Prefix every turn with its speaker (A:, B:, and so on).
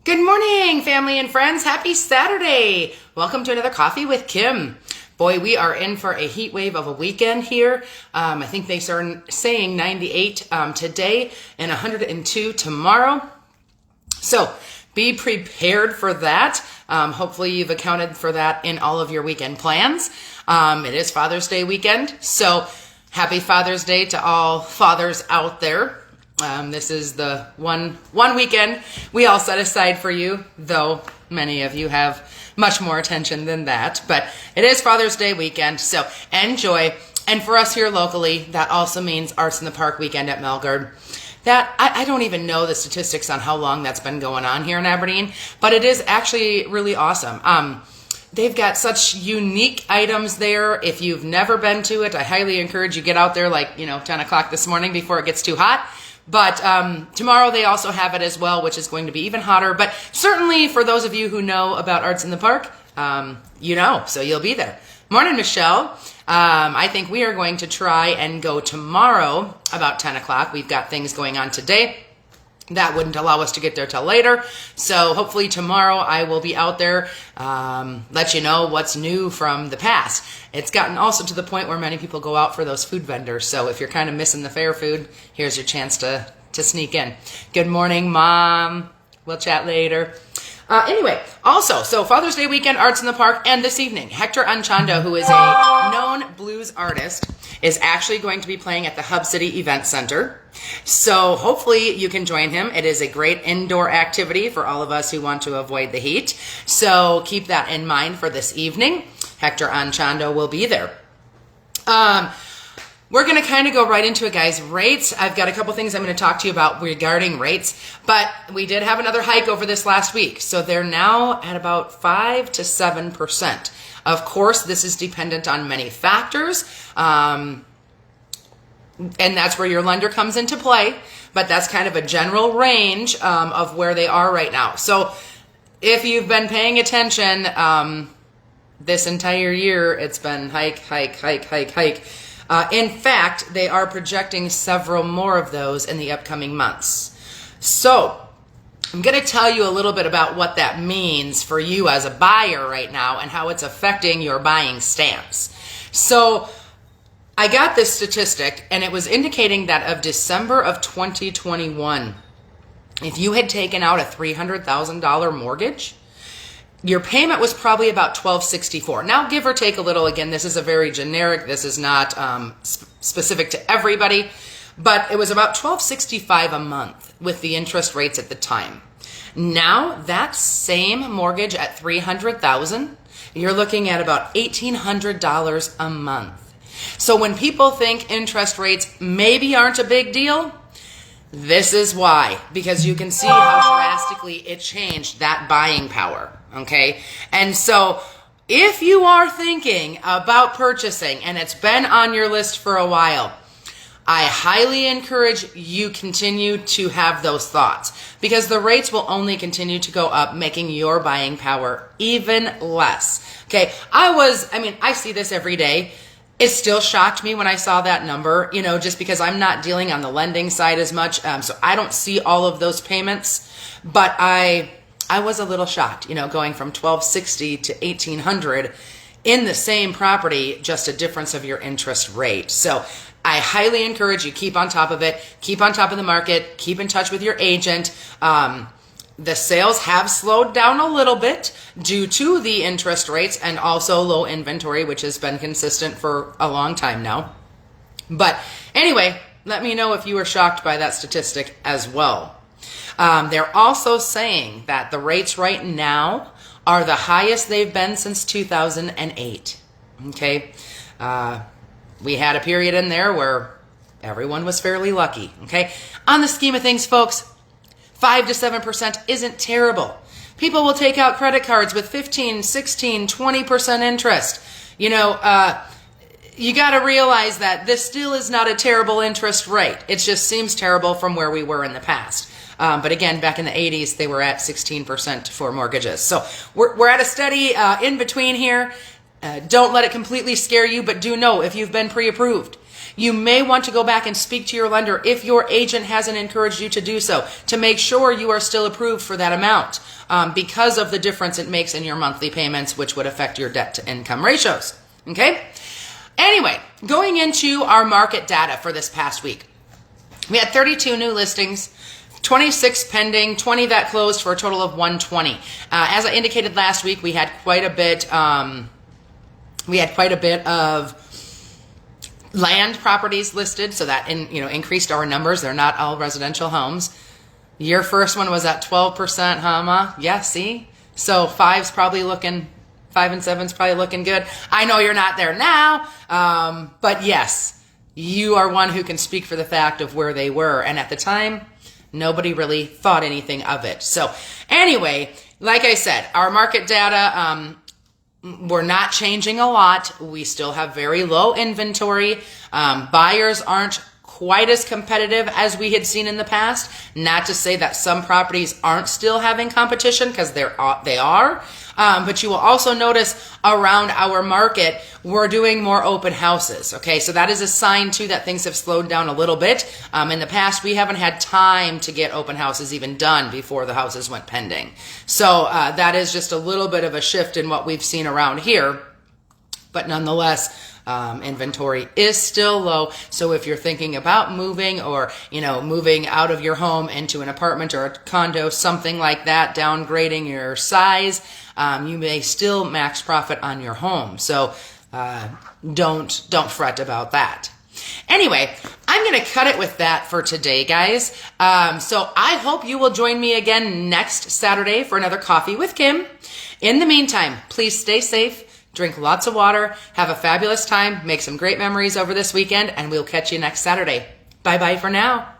A: Good morning, family and friends. Happy Saturday. Welcome to another Coffee with Kim. Boy, we are in for a heat wave of a weekend here. I think they are saying 98 today and 102 tomorrow. So be prepared for that. Hopefully you've accounted for that in all of your weekend plans. It is Father's Day weekend. So happy Father's Day to all fathers out there. This is the one weekend we all set aside for you, though many of you have much more attention than that. But it is Father's Day weekend, so enjoy. And for us here locally, that also means Arts in the Park weekend at Melgard. That I don't even know the statistics on how long that's been going on here in Aberdeen, but it is actually really awesome. They've got such unique items there. If you've never been to it, I highly encourage you get out there like 10 o'clock this morning before it gets too hot. But tomorrow they also have it as well, which is going to be even hotter. But certainly for those of you who know about Arts in the Park, so you'll be there. Morning, Michelle. I think we are going to try and go tomorrow about 10 o'clock. We've got things going on today. That wouldn't allow us to get there till later. So hopefully tomorrow I will be out there, let you know what's new from the past. It's gotten also to the point where many people go out for those food vendors. So if you're kind of missing the fair food, here's your chance to sneak in. Good morning, Mom. We'll chat later. Anyway, also, so Father's Day weekend, Arts in the Park, and this evening, Hector Anchondo, who is a known blues artist, is actually going to be playing at the Hub City Event Center. So hopefully you can join him. It is a great indoor activity for all of us who want to avoid the heat. So keep that in mind for this evening. Hector Anchondo will be there. We're going to kind of go right into it, guys. Rates, I've got a couple things I'm going to talk to you about regarding rates, but we did have another hike over this last week. So they're now at about 5 to 7%. Of course, this is dependent on many factors, and that's where your lender comes into play, but that's kind of a general range of where they are right now. So if you've been paying attention this entire year, it's been hike, hike, hike, hike, hike. In fact, they are projecting several more of those in the upcoming months. So I'm going to tell you a little bit about what that means for you as a buyer right now and how it's affecting your buying stance. So I got this statistic, and it was indicating that of December of 2021, if you had taken out a $300,000 mortgage, your payment was probably about $1,264. Now, give or take a little. Again, this is a very generic. This is not specific to everybody, but it was about $1,265 a month with the interest rates at the time. Now, that same mortgage at $300,000, you're looking at about $1,800 a month. So when people think interest rates maybe aren't a big deal, this is why, because you can see how drastically it changed that buying power. Okay. And so if you are thinking about purchasing and it's been on your list for a while, I highly encourage you continue to have those thoughts, because the rates will only continue to go up, making your buying power even less. Okay. I see this every day. It still shocked me when I saw that number, just because I'm not dealing on the lending side as much. So I don't see all of those payments, but I was a little shocked, going from $1,260 to $1,800 in the same property, just a difference of your interest rate. So I highly encourage you, keep on top of it, keep on top of the market, keep in touch with your agent. The sales have slowed down a little bit due to the interest rates and also low inventory, which has been consistent for a long time now. But anyway, let me know if you were shocked by that statistic as well. They're also saying that the rates right now are the highest they've been since 2008. Okay. We had a period in there where everyone was fairly lucky. Okay. On the scheme of things, folks, 5 to 7% isn't terrible. People will take out credit cards with 15, 16, 20% interest. You got to realize that this still is not a terrible interest rate. It just seems terrible from where we were in the past. But again, back in the 80s, they were at 16% for mortgages. So we're at a steady in between here. Don't let it completely scare you, but do know if you've been pre-approved, You may want to go back and speak to your lender if your agent hasn't encouraged you to do so, to make sure you are still approved for that amount, because of the difference it makes in your monthly payments, which would affect your debt to income ratios. Okay? Anyway, going into our market data for this past week. We had 32 new listings, 26 pending, 20 that closed for a total of 120. As I indicated last week, we had quite a bit of land properties listed, so that increased our numbers. They're not all residential homes. Your first one was at 12%, huh, Ma? Yeah, see? So 5 and 7's probably looking good. I know you're not there now, but yes, you are one who can speak for the fact of where they were. And at the time, nobody really thought anything of it. So anyway, like I said, our market data, we're not changing a lot. We still have very low inventory. Buyers aren't quite as competitive as we had seen in the past. Not to say that some properties aren't still having competition, because they are. But you will also notice around our market, we're doing more open houses. Okay, so that is a sign too that things have slowed down a little bit. In the past, we haven't had time to get open houses even done before the houses went pending. So that is just a little bit of a shift in what we've seen around here. But nonetheless, inventory is still low. So if you're thinking about moving, or moving out of your home into an apartment or a condo, something like that, downgrading your size, you may still max profit on your home. So don't fret about that. Anyway, I'm going to cut it with that for today, guys. So I hope you will join me again next Saturday for another Coffee with Kim. In the meantime, please stay safe. Drink lots of water, have a fabulous time, make some great memories over this weekend, and we'll catch you next Saturday. Bye-bye for now.